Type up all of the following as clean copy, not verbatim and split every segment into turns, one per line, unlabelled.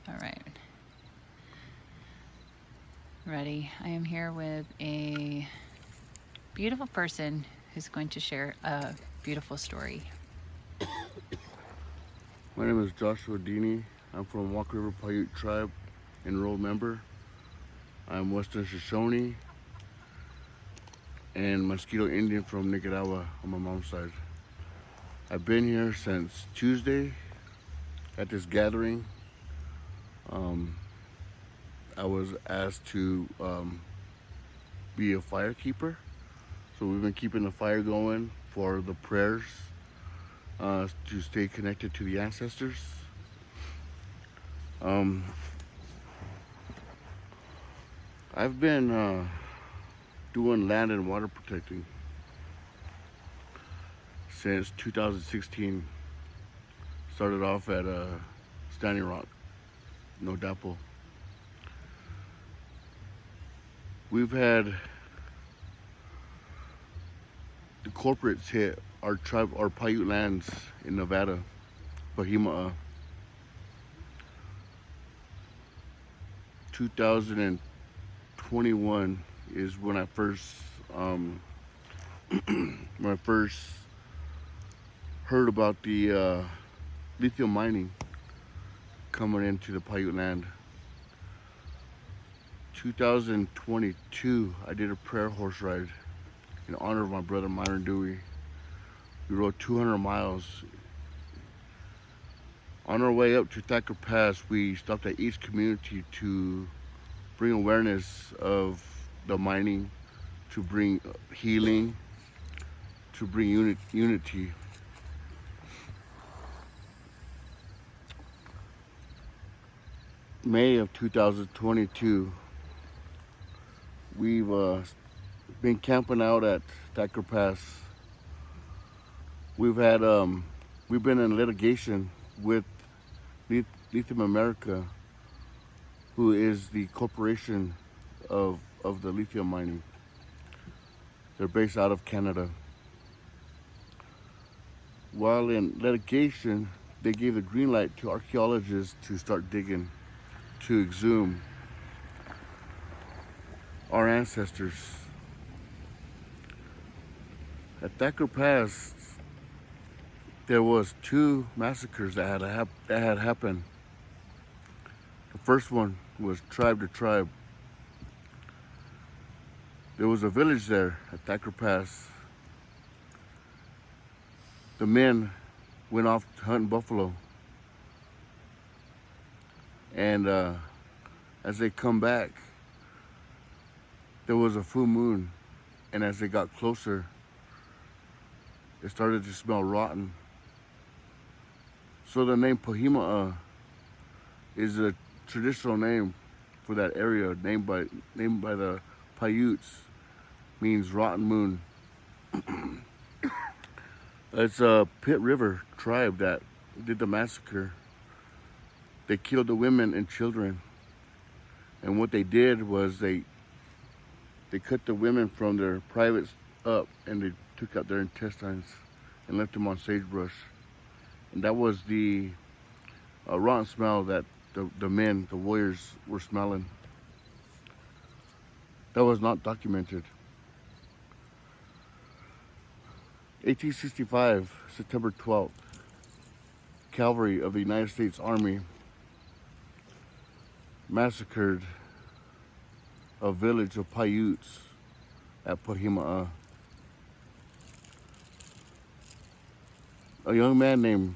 All right. Ready. I am here with a beautiful person who's going to share a beautiful story.
My name is Joshua Dini. I'm from Walk River Paiute Tribe, enrolled member. I'm Western Shoshone and Mosquito Indian from Nicaragua on my mom's side. I've been here since Tuesday at this gathering. Um, I was asked to be a firekeeper. So we've been keeping the fire going for the prayers to stay connected to the ancestors. Um, I've been doing land and water protecting since 2016. Started off at Standing Rock, No Dapple. We've had the corporates hit our tribe, our Paiute lands in Nevada, Bahima. 2021 is when I first when I first heard about the lithium mining coming into the Paiute land. 2022, I did a prayer horse ride in honor of my brother Myron Dewey. We rode 200 miles. On our way up to Thacker Pass, we stopped at each community to bring awareness of the mining, to bring healing, to bring unity. May of 2022, we've been camping out at Thacker Pass. We've been in litigation with Lithium America, who is the corporation of the lithium mining. They're based out of Canada. While in litigation, they gave the green light to archaeologists to start digging, to exhume our ancestors. At Thacker Pass, there was two massacres that had happened. The first one was tribe to tribe. There was a village there at Thacker Pass. The men went off hunting buffalo, and as they come back, there was a full moon, and as they got closer, it started to smell rotten. So the name Pahima is a traditional name for that area, named by the Paiutes, means rotten moon. It's a Pit River tribe that did the massacre. They killed the women and children, and what they did was they cut the women from their privates up, and they took out their intestines and left them on sagebrush. And that was the rotten smell that the men, the warriors, were smelling. That was not documented. 1865, September 12th, cavalry of the United States Army massacred a village of Paiutes at Pahima. A young man named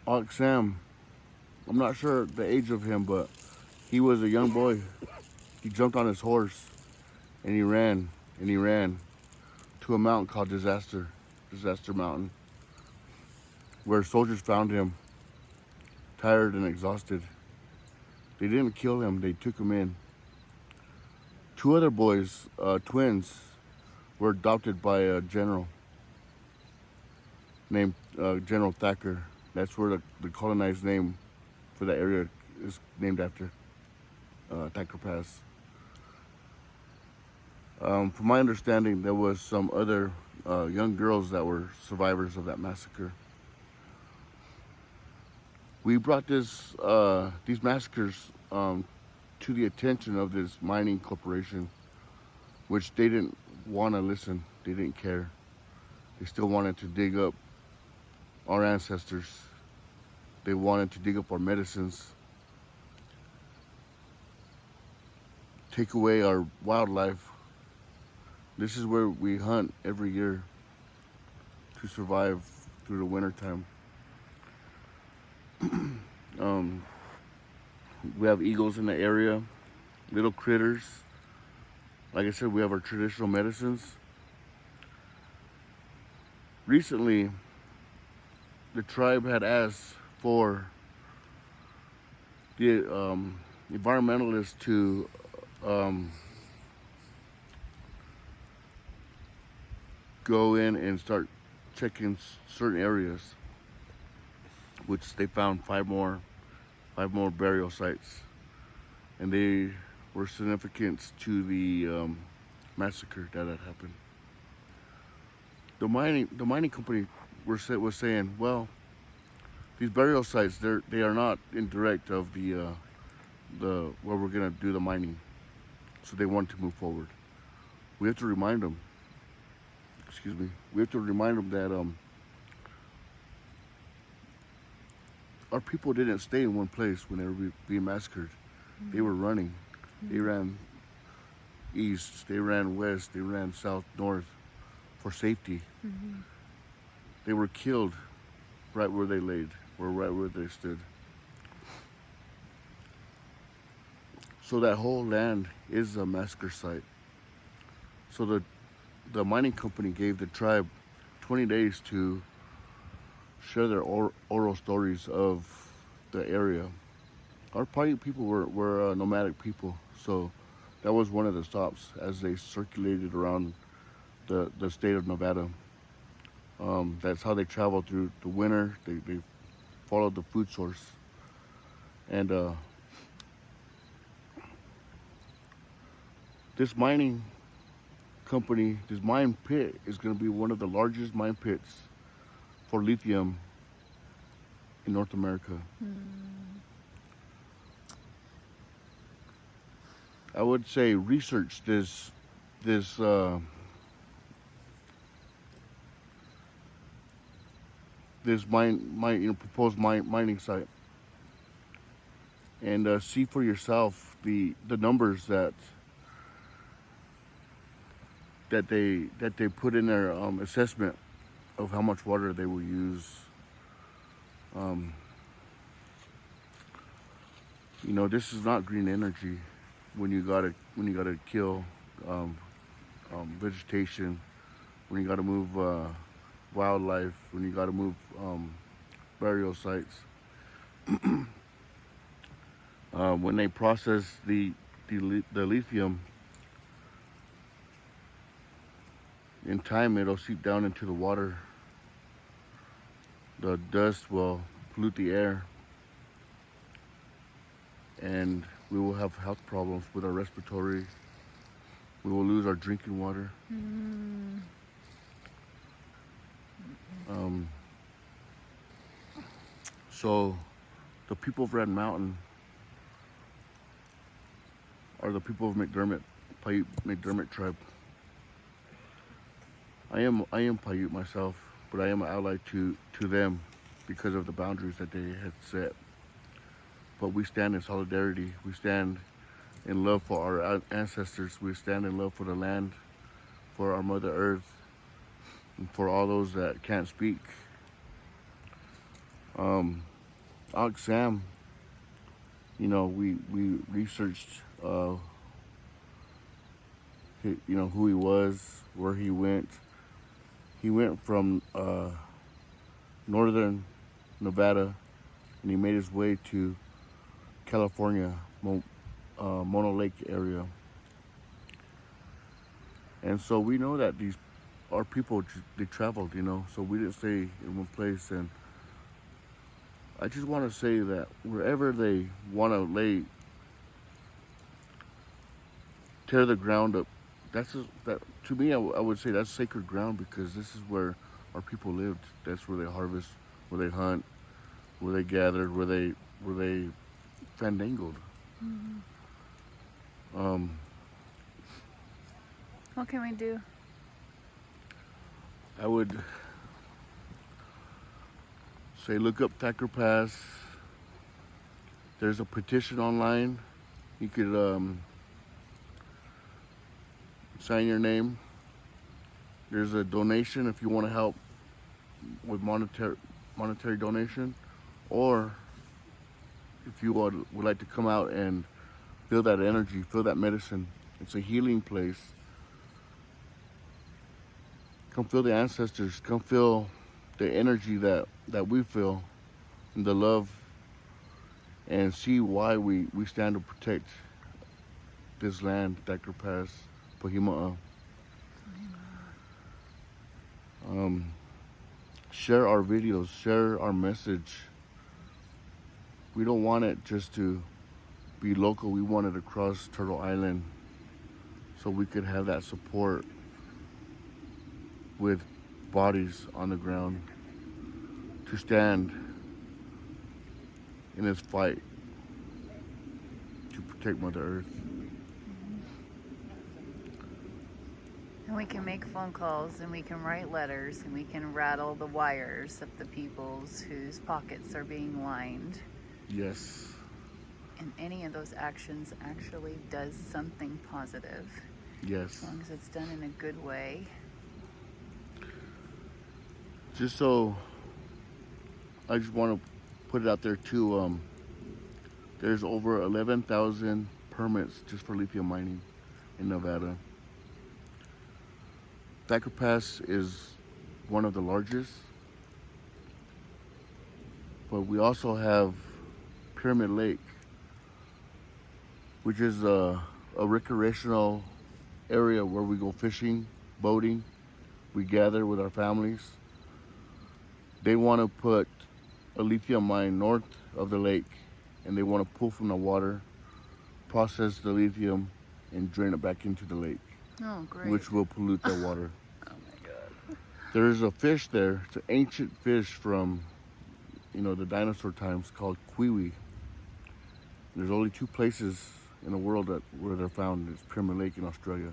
Oxam, I'm not sure the age of him, but he was a young boy. He jumped on his horse and he ran to a mountain called Disaster Mountain, where soldiers found him, tired and exhausted. They didn't kill him, they took him in. Two other boys, twins, were adopted by a general named General Thacker. That's where the colonized name for that area is named after, Thacker Pass. From my understanding, there was some other young girls that were survivors of that massacre. We brought these massacres to the attention of this mining corporation, which they didn't want to listen. They didn't care. They still wanted to dig up our ancestors. They wanted to dig up our medicines, take away our wildlife. This is where we hunt every year to survive through the wintertime. um, we have eagles in the area, little critters. Like I said, we have our traditional medicines. Recently, the tribe had asked for the environmentalists to go in and start checking certain areas, which they found five more burial sites, and they were significant to the massacre that had happened. The mining company was saying, well, these burial sites they are not in direct of the where we're gonna do the mining, so they want to move forward. We have to remind them. Excuse me. We have to remind them that our people didn't stay in one place when they were being massacred. Mm-hmm. They were running. Mm-hmm. They ran east. They ran west. They ran south, north for safety. Mm-hmm. They were killed right where they laid, or right where they stood. So that whole land is a massacre site. So the mining company gave the tribe 20 days to share their oral stories of the area. Our Paiute people were nomadic people, so that was one of the stops as they circulated around the state of Nevada. That's how they traveled through the winter. They followed the food source. And this mining company, this mine pit is going to be one of the largest mine pits for lithium in North America. I would say research this proposed mining site, and see for yourself the numbers that they put in their assessment of how much water they will use. This is not green energy when you gotta kill vegetation, when you gotta move wildlife, when you gotta move burial sites. When they process the lithium, in time it'll seep down into the water. The dust will pollute the air, and we will have health problems with our respiratory. We will lose our drinking water. So the people of Red Mountain are the people of Paiute McDermott tribe. I am Paiute myself, but I am an ally to them because of the boundaries that they had set. But we stand in solidarity. We stand in love for our ancestors. We stand in love for the land, for our Mother Earth, and for all those that can't speak. Sam, we researched, who he was, where he went. He went from northern Nevada, and he made his way to California, Mono Lake area. And so we know that our people, they traveled, so we didn't stay in one place. And I just want to say that wherever they want to tear the ground up, to me, I would say that's sacred ground, because this is where our people lived. That's where they harvest, where they hunt, where they gathered, where they fandangled. Um,
What can we do?
I would say look up Thacker Pass. There's a petition online. You could sign your name. There's a donation if you want to help with monetary donation, or if you would like to come out and feel that energy, feel that medicine. It's a healing place. Come feel the ancestors. Come feel the energy that we feel, and the love, and see why we stand to protect this land, Thacker Pass, Pahima'a. Share our videos, share our message. We don't want it just to be local. We want it across Turtle Island, so we could have that support with bodies on the ground to stand in this fight to protect Mother Earth.
And we can make phone calls, and we can write letters, and we can rattle the wires of the peoples whose pockets are being lined.
Yes.
And any of those actions actually does something positive.
Yes.
As long as it's done in a good way.
Just so, I just want to put it out there too. There's over 11,000 permits just for lithium mining in Nevada. Thacker Pass is one of the largest, but we also have Pyramid Lake, which is a recreational area where we go fishing, boating, we gather with our families. They want to put a lithium mine north of the lake, and they want to pull from the water, process the lithium, and drain it back into the lake.
Oh, great.
Which will pollute the water.
Oh my God.
There's a fish there. It's an ancient fish from, the dinosaur times called kiwi. There's only 2 places in the world where they're found. It's Pyramid Lake in Australia.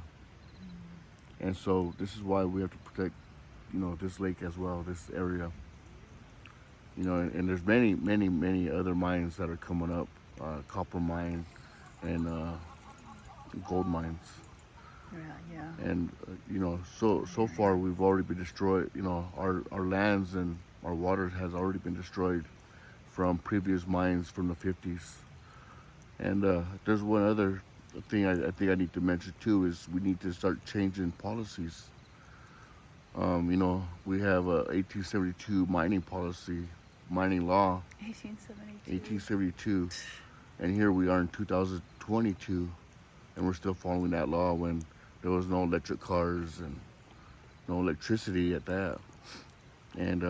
And so this is why we have to protect, this lake as well, this area. And there's many, many, many other mines that are coming up, copper mine and gold mines.
Yeah.
And so far we've already been destroyed. Our lands and our water has already been destroyed from previous mines from the 50s. And there's one other thing I think I need to mention too, is we need to start changing policies. We have a 1872 mining policy, mining law, 1872, and here we are in 2022, and we're still following that law when there was no electric cars and no electricity at that. And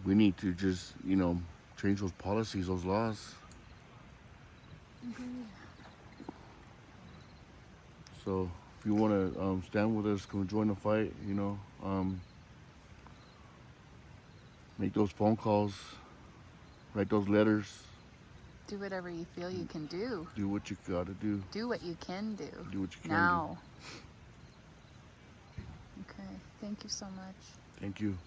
we need to just, change those policies, those laws. So if you want to stand with us, come join the fight, make those phone calls, write those letters.
Do whatever you feel you can do.
Do what you gotta do.
Do what you can do.
Do what you can
now. Okay. Thank you so much.
Thank you.